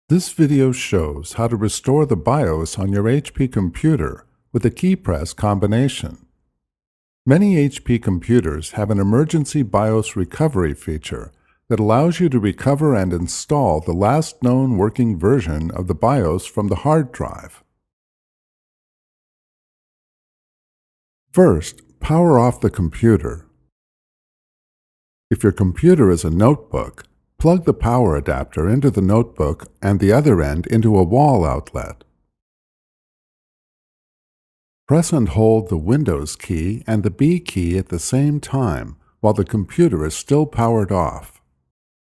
This video shows how to restore the BIOS on your HP computer with a key press combination. Many HP computers have an emergency BIOS recovery feature that allows you to recover and install the last known working version of the BIOS from the hard drive. First, power off the computer. If your computer is a notebook, plug the power adapter into the notebook and the other end into a wall outlet. Press and hold the Windows key and the B key at the same time while the computer is still powered off.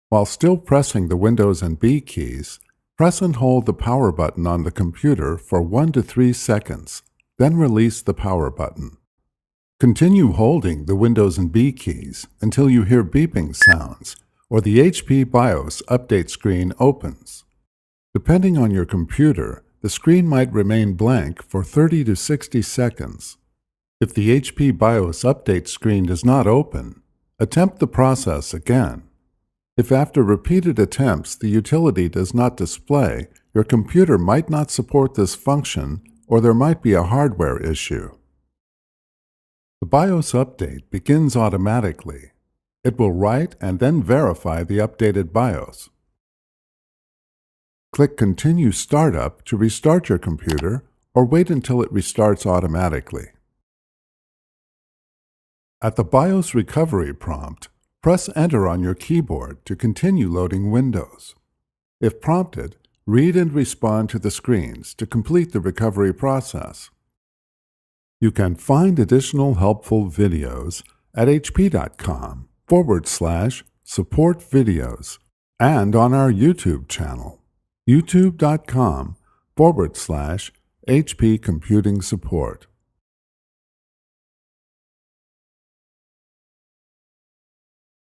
While still pressing the Windows and B keys, press and hold the power button on the computer for 1 to 3 seconds, then release the power button. Continue holding the Windows and B keys until you hear beeping sounds or the HP BIOS update screen opens. Depending on your computer, the screen might remain blank for 30 to 60 seconds. If the HP BIOS update screen does not open, attempt the process again. If after repeated attempts the utility does not display, your computer might not support this function or there might be a hardware issue. The BIOS update begins automatically. It will write and then verify the updated BIOS. Click Continue Startup to restart your computer or wait until it restarts automatically. At the BIOS recovery prompt, press Enter on your keyboard to continue loading Windows. If prompted, read and respond to the screens to complete the recovery process. You can find additional helpful videos at hp.com/support videos and on our YouTube channel, youtube.com/HP Computing Support.